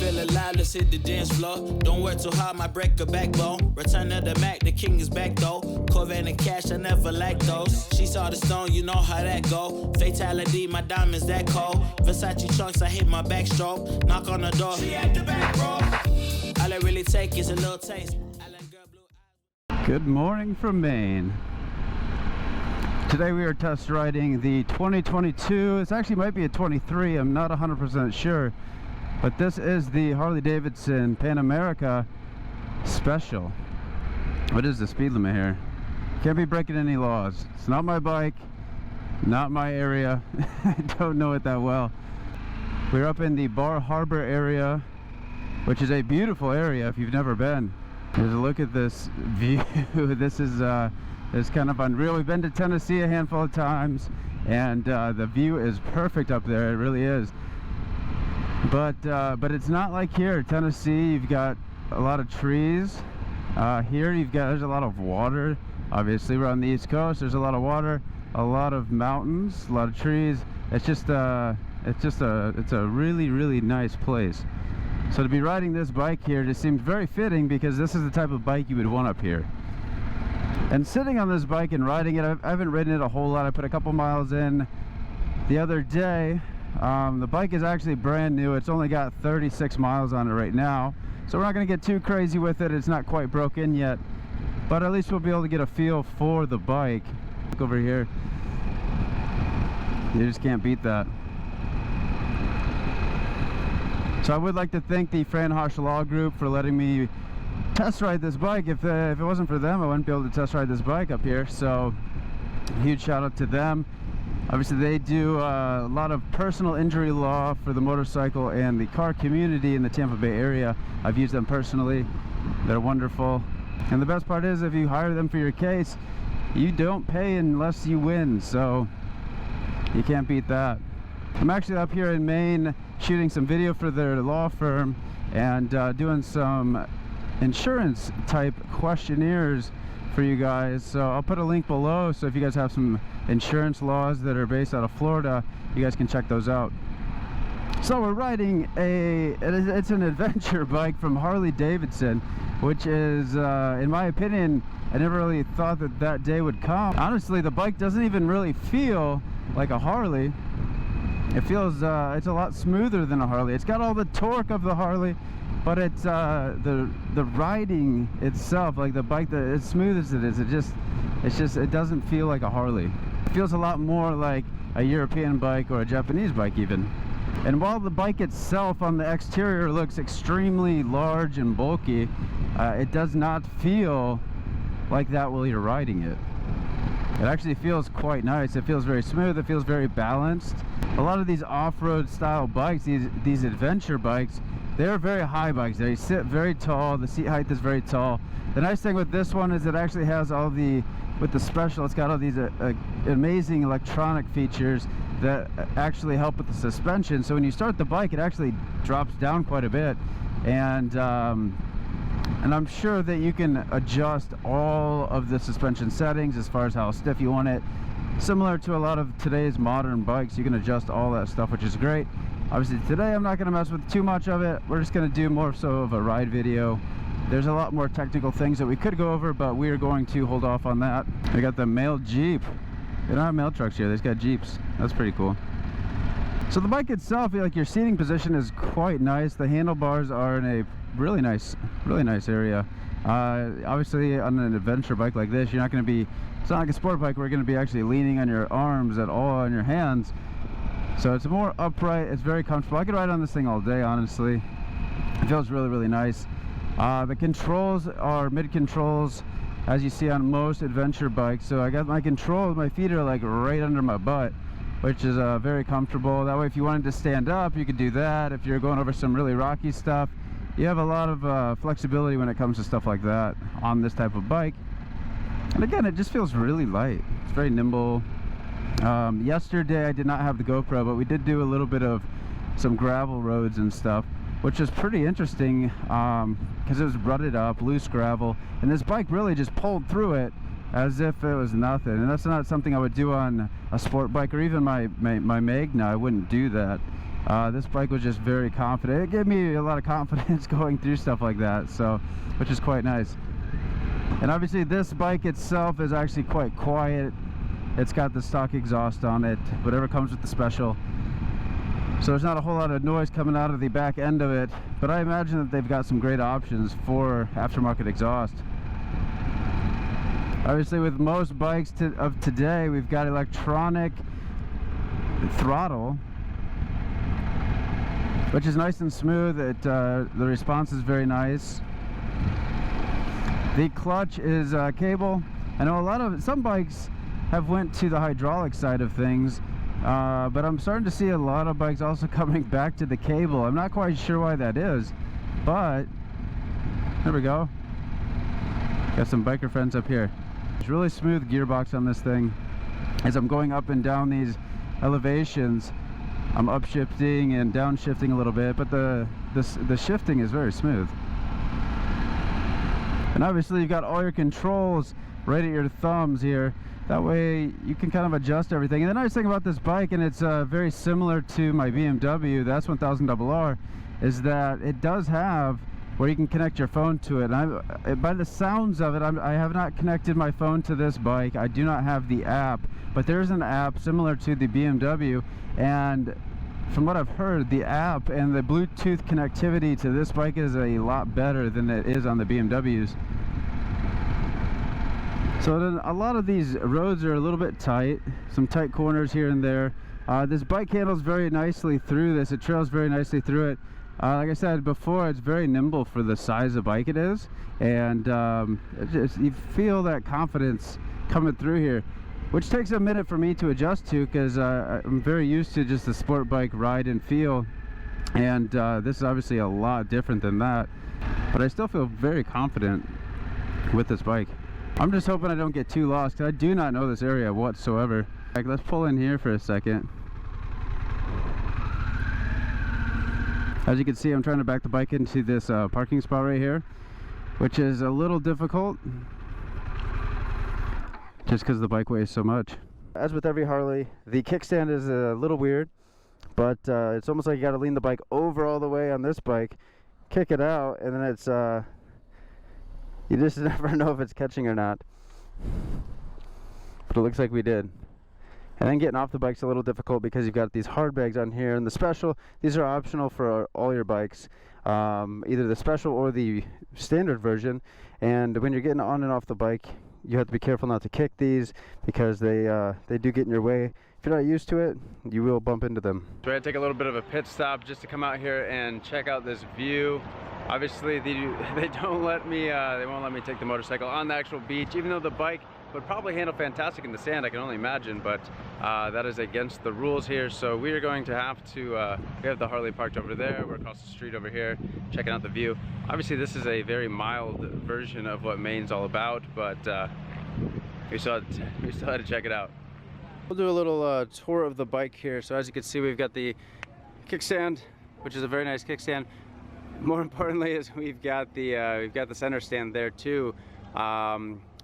feel alive, let's hit the dance floor. Don't work too hard, might break a backbone. Return of the Mac, the king is back though. Corvette and cash, I never lack those. She saw the stone, you know how that go. Fatality, my diamonds that cold. Versace trunks, I hit my backstroke. Knock on the door, she at the back, bro. All I really take is a little taste. Good morning from Maine. Today we are test riding the 2022, it actually might be a 23, I'm not 100% sure, but this is the Harley Davidson Pan America Special. What is the speed limit here? Can't be breaking any laws. It's not my bike, not my area. I don't know it that well. We're up in the Bar Harbor area, which is a beautiful area if you've never been. Here's a look at this view. This is it's kind of unreal. We've been to Tennessee a handful of times, and the view is perfect up there. It really is. But it's not like here. Tennessee, you've got a lot of trees. Here, there's a lot of water. Obviously, we're on the East Coast. There's a lot of water, a lot of mountains, a lot of trees. It's a really nice place. So to be riding this bike here just seems very fitting, because this is the type of bike you would want up here. And sitting on this bike and riding it, I haven't ridden it a whole lot. I put a couple miles in the other day. The bike is actually brand new. It's only got 36 miles on it right now. So we're not going to get too crazy with it. It's not quite broken yet. But at least we'll be able to get a feel for the bike. Look over here. You just can't beat that. So I would like to thank the Fran Hosh Law Group for letting me test ride this bike. If it wasn't for them, I wouldn't be able to test ride this bike up here. So huge shout out to them. Obviously they do a lot of personal injury law for the motorcycle and the car community in the Tampa Bay area. I've used them personally. They're wonderful. And the best part is, if you hire them for your case, you don't pay unless you win. So you can't beat that. I'm actually up here in Maine shooting some video for their law firm and doing some insurance type questionnaires for you guys. So I'll put a link below, so if you guys have some insurance laws that are based out of Florida, you guys can check those out. So we're riding it's an adventure bike from Harley Davidson, which is in my opinion, I never really thought that day would come. Honestly, the bike doesn't even really feel like a Harley. It feels it's a lot smoother than a Harley. It's got all the torque of the Harley, but it's the riding itself, like the bike, as smooth as it is, it doesn't feel like a Harley. It feels a lot more like a European bike or a Japanese bike even. And while the bike itself on the exterior looks extremely large and bulky, it does not feel like that while you're riding it. It actually feels quite nice. It feels very smooth. It feels very balanced. A lot of these off-road style bikes, these adventure bikes, they're very high bikes. They sit very tall. The seat height is very tall. The nice thing with this one is it actually has with the Special, it's got all these amazing electronic features that actually help with the suspension. So when you start the bike, it actually drops down quite a bit. And I'm sure that you can adjust all of the suspension settings as far as how stiff you want it. Similar to a lot of today's modern bikes, you can adjust all that stuff, which is great. Obviously today I'm not going to mess with too much of it. We're just going to do more so of a ride video. There's a lot more technical things that we could go over, but we are going to hold off on that. We got the mail Jeep. They don't have mail trucks here, they've got Jeeps. That's pretty cool. So the bike itself, like, your seating position is quite nice. The handlebars are in a really nice area. Obviously on an adventure bike like this, you're not going to be, it's not like a sport bike where you're going to be actually leaning on your arms at all, on your hands. So it's more upright. It's very comfortable. I could ride on this thing all day, honestly. It feels really nice. The controls are mid controls, as you see on most adventure bikes. So I got my controls, my feet are like right under my butt, which is very comfortable. That way if you wanted to stand up, you could do that. If you're going over some really rocky stuff, you have a lot of flexibility when it comes to stuff like that on this type of bike. And again, it just feels really light. It's very nimble. Yesterday I did not have the GoPro, but we did do a little bit of some gravel roads and stuff, which is pretty interesting because it was rutted up, loose gravel, and this bike really just pulled through it as if it was nothing. And that's not something I would do on a sport bike or even my Magna. I wouldn't do that. This bike was just very confident. It gave me a lot of confidence going through stuff like that, so which is quite nice. And obviously this bike itself is actually quite quiet. It's got the stock exhaust on it, whatever comes with the special. So there's not a whole lot of noise coming out of the back end of it, but I imagine that they've got some great options for aftermarket exhaust. Obviously with most bikes of today, we've got electronic throttle, which is nice and smooth. The response is very nice. The clutch is cable. I know some bikes have went to the hydraulic side of things, but I'm starting to see a lot of bikes also coming back to the cable. I'm not quite sure why that is, but there we go. Got some biker friends up here. It's really smooth gearbox on this thing. As I'm going up and down these elevations, I'm upshifting and downshifting a little bit, but the shifting is very smooth. And obviously you've got all your controls right at your thumbs here. That way you can kind of adjust everything. And the nice thing about this bike, and it's very similar to my BMW, the S1000RR, is that it does have where you can connect your phone to it. And by the sounds of it, I have not connected my phone to this bike. I do not have the app, but there's an app similar to the BMW, and from what I've heard, the app and the Bluetooth connectivity to this bike is a lot better than it is on the BMWs. So then a lot of these roads are a little bit tight, some tight corners here and there. This bike handles very nicely through this. It trails very nicely through it. Like I said before, it's very nimble for the size of bike it is, and you feel that confidence coming through here, which takes a minute for me to adjust to, because I'm very used to just the sport bike ride and feel, and this is obviously a lot different than that, but I still feel very confident with this bike. I'm just hoping I don't get too lost, because I do not know this area whatsoever. Like, let's pull in here for a second. As you can see, I'm trying to back the bike into this parking spot right here, which is a little difficult just because the bike weighs so much. As with every Harley, the kickstand is a little weird, but it's almost like you got to lean the bike over all the way on this bike, kick it out, and then it's you just never know if it's catching or not. But it looks like we did. And then getting off the bike's a little difficult because you've got these hard bags on here, and the special, these are optional for all your bikes, either the special or the standard version. And when you're getting on and off the bike, you have to be careful not to kick these, because they do get in your way. If you're not used to it, you will bump into them. So I had to take a little bit of a pit stop just to come out here and check out this view. Obviously they won't let me take the motorcycle on the actual beach, even though the bike would probably handle fantastic in the sand, I can only imagine, but that is against the rules here. So we are going to have to, we have the Harley parked over there, we're across the street over here, checking out the view. Obviously this is a very mild version of what Maine's all about, but we still had to check it out. We'll do a little tour of the bike here. So as you can see, we've got the kickstand, which is a very nice kickstand. More importantly is we've got the center stand there too,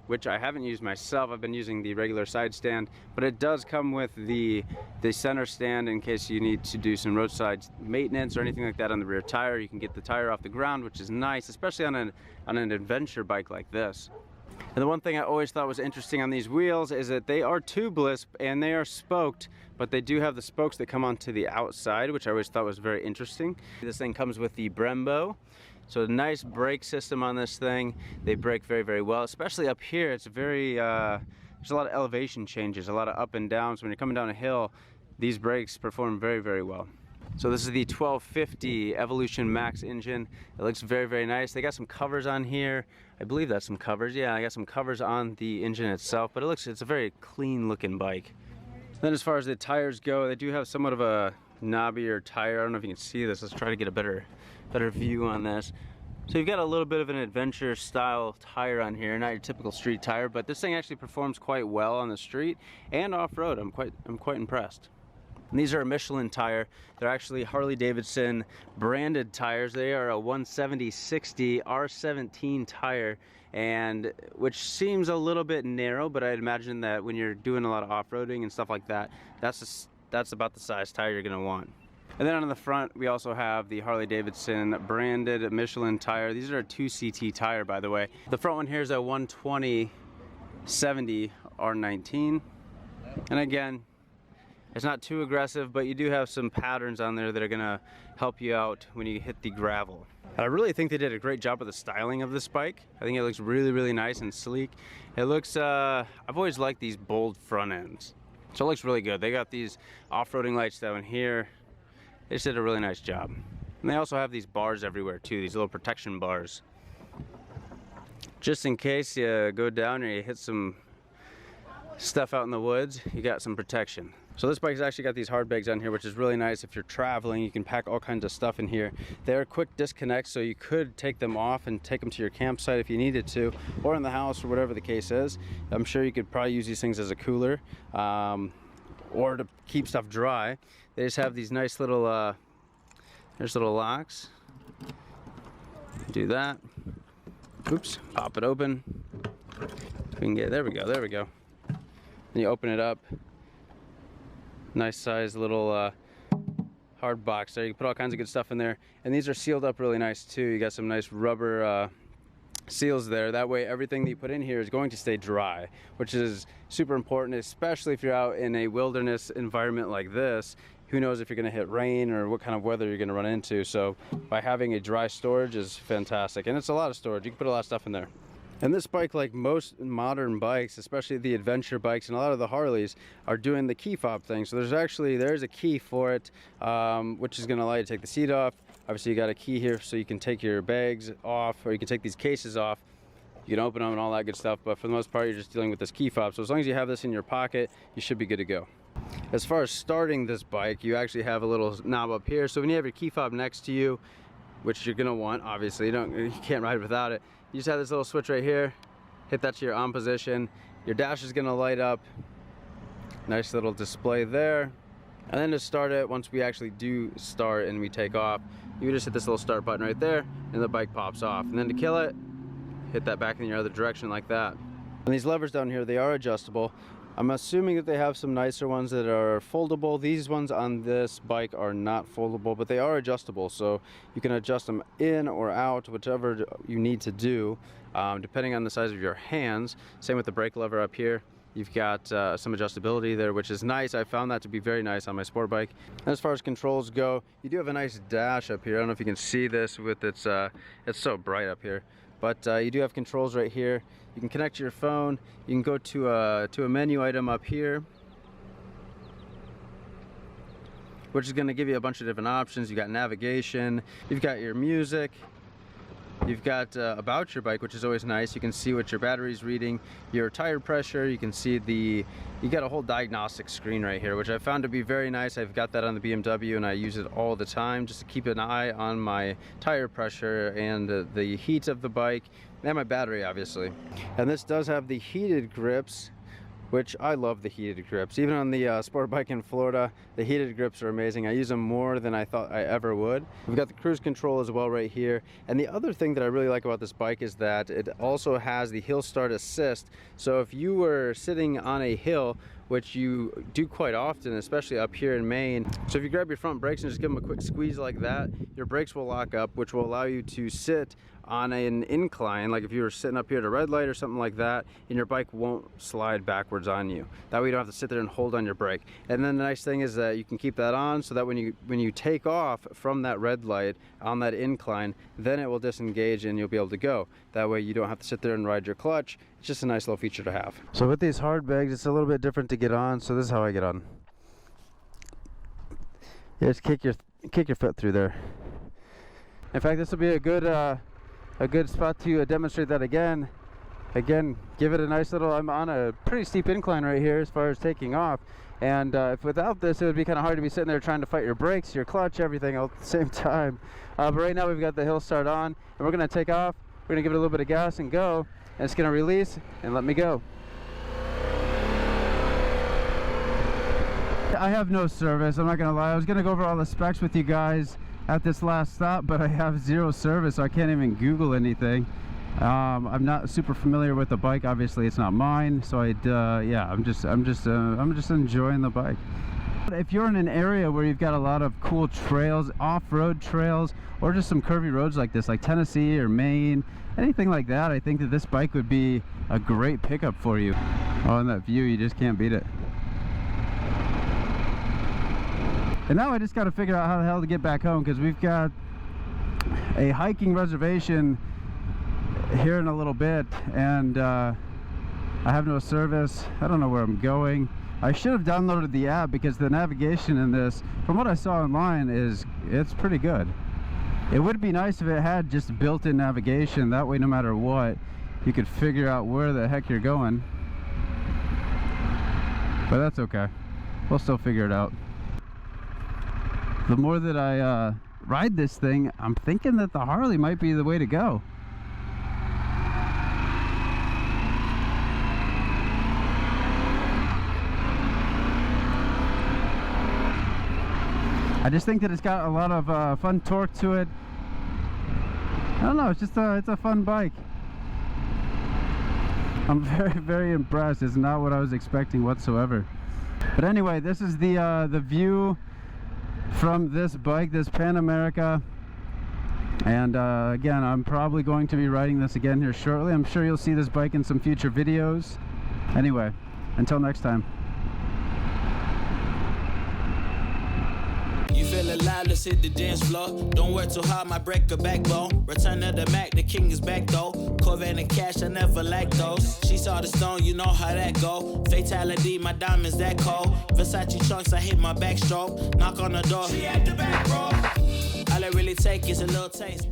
which I haven't used myself. I've been using the regular side stand, but it does come with the center stand in case you need to do some roadside maintenance or anything like that on the rear tire. You can get the tire off the ground, which is nice, especially on an adventure bike like this. And the one thing I always thought was interesting on these wheels is that they are tubeless and they are spoked, but they do have the spokes that come onto the outside, which I always thought was very interesting. This thing comes with the Brembo, so a nice brake system on this thing. They brake very, very well, especially up here. It's very, there's a lot of elevation changes, a lot of up and downs. When you're coming down a hill, these brakes perform very, very well. So this is the 1250 Evolution Max engine. It looks very, very nice. They got some covers on here. I believe that's some covers. Yeah, I got some covers on the engine itself, but it's a very clean looking bike. Then as far as the tires go, they do have somewhat of a knobbier tire. I don't know if you can see this. Let's try to get a better view on this. So you've got a little bit of an adventure style tire on here, not your typical street tire, but this thing actually performs quite well on the street and off-road. I'm quite impressed. And these are a Michelin tire. They're actually Harley Davidson branded tires. They are a 170/60 R17 tire, and which seems a little bit narrow, but I'd imagine that when you're doing a lot of off-roading and stuff like that, that's about the size tire you're gonna want. And then on the front, we also have the Harley Davidson branded Michelin tire. These are a 2CT tire, by the way. The front one here is a 120/70 R19. And again, it's not too aggressive, but you do have some patterns on there that are gonna help you out when you hit the gravel. And I really think they did a great job with the styling of this bike. I think it looks really, really nice and sleek. It looks, I've always liked these bold front ends. So it looks really good. They got these off-roading lights down here. They just did a really nice job. And they also have these bars everywhere too, these little protection bars. Just in case you go down or you hit some stuff out in the woods, you got some protection. So this bike's actually got these hard bags on here, which is really nice. If you're traveling, you can pack all kinds of stuff in here. They're quick disconnects, so you could take them off and take them to your campsite if you needed to, or in the house, or whatever the case is. I'm sure you could probably use these things as a cooler, or to keep stuff dry. They just have these nice little, there's little locks. Do that. Oops, pop it open. We can get, there we go, there we go. And you open it up. Nice size little hard box there. You can put all kinds of good stuff in there. And these are sealed up really nice too. You got some nice rubber seals there. That way everything that you put in here is going to stay dry, which is super important, especially if you're out in a wilderness environment like this. Who knows if you're going to hit rain or what kind of weather you're going to run into. So by having a dry storage is fantastic. And it's a lot of storage. You can put a lot of stuff in there. And this bike, like most modern bikes, especially the adventure bikes and a lot of the Harleys, are doing the key fob thing. So there's a key for it, which is going to allow you to take the seat off. Obviously you got a key here so you can take your bags off, or you can take these cases off. You can open them and all that good stuff, but for the most part you're just dealing with this key fob. So as long as you have this in your pocket, you should be good to go. As far as starting this bike, you actually have a little knob up here. So when you have your key fob next to you, which you're gonna want, obviously, you can't ride without it. You just have this little switch right here, hit that to your on position. Your dash is gonna light up. Nice little display there. And then to start it, once we actually do start and we take off, you just hit this little start button right there and the bike pops off. And then to kill it, hit that back in your other direction like that. And these levers down here, they are adjustable. I'm assuming that they have some nicer ones that are foldable. These ones on this bike are not foldable, but they are adjustable. So you can adjust them in or out, whichever you need to do, depending on the size of your hands. Same with the brake lever up here. You've got some adjustability there, which is nice. I found that to be very nice on my sport bike. And as far as controls go, you do have a nice dash up here. I don't know if you can see this with it's so bright up here. But you do have controls right here. You can connect to your phone. You can go to a menu item up here, which is going to give you a bunch of different options. You've got navigation, you've got your music, you've got about your bike, which is always nice. You can see what your battery's reading, your tire pressure. You can see you got a whole diagnostic screen right here, which I found to be very nice. I've got that on the BMW and I use it all the time just to keep an eye on my tire pressure and the heat of the bike and my battery, obviously. And this does have the heated grips, which I love the heated grips. Even on the sport bike in Florida, the heated grips are amazing. I use them more than I thought I ever would. We've got the cruise control as well right here. And the other thing that I really like about this bike is that it also has the hill start assist. So if you were sitting on a hill, which you do quite often, especially up here in Maine. So if you grab your front brakes and just give them a quick squeeze like that, your brakes will lock up, which will allow you to sit on an incline, like if you were sitting up here at a red light or something like that, and your bike won't slide backwards on you. That way you don't have to sit there and hold on your brake. And then the nice thing is that you can keep that on so that when you take off from that red light on that incline, then it will disengage and you'll be able to go. That way you don't have to sit there and ride your clutch. It's just a nice little feature to have. So with these hard bags, it's a little bit different to get on. So this is how I get on. You just kick your foot through there. In fact, this will be a good spot to demonstrate that again. Again, give it a nice little, I'm on a pretty steep incline right here as far as taking off. And if without this, it would be kind of hard to be sitting there trying to fight your brakes, your clutch, everything all at the same time. But right now we've got the hill start on, and we're going to take off. We're going to give it a little bit of gas and go. And it's going to release and let me go. I have no service, I'm not going to lie. I was going to go over all the specs with you guys at this last stop, but I have zero service, so I can't even Google anything. I'm not super familiar with the bike. Obviously, it's not mine, so yeah, I'm just enjoying the bike. If you're in an area where you've got a lot of cool trails, off-road trails, or just some curvy roads like this, like Tennessee or Maine, anything like that, I think that this bike would be a great pickup for you. Oh, and that view, you just can't beat it. And now I just got to figure out how the hell to get back home, because we've got a hiking reservation here in a little bit, and I have no service. I don't know where I'm going. I should have downloaded the app, because the navigation in this, from what I saw online, it's pretty good. It would be nice if it had just built-in navigation. That way, no matter what, you could figure out where the heck you're going. But that's okay. We'll still figure it out. The more that I ride this thing, I'm thinking that the Harley might be the way to go. I just think that it's got a lot of fun torque to it. I don't know, it's just it's a fun bike. I'm very, very impressed. It's not what I was expecting whatsoever. But anyway, this is the view from this bike, this Pan America. And again, I'm probably going to be riding this again here shortly. I'm sure you'll see this bike in some future videos. Anyway, until next time. You feel alive, let's hit the dance floor. Don't work too hard, might break a backbone. Return of the Mac, the king is back though. Corvette and cash, I never lack those. She saw the stone, you know how that go. Fatality, my diamonds that cold. Versace trunks, I hit my backstroke. Knock on the door, she at the back, bro. All I really take is a little taste.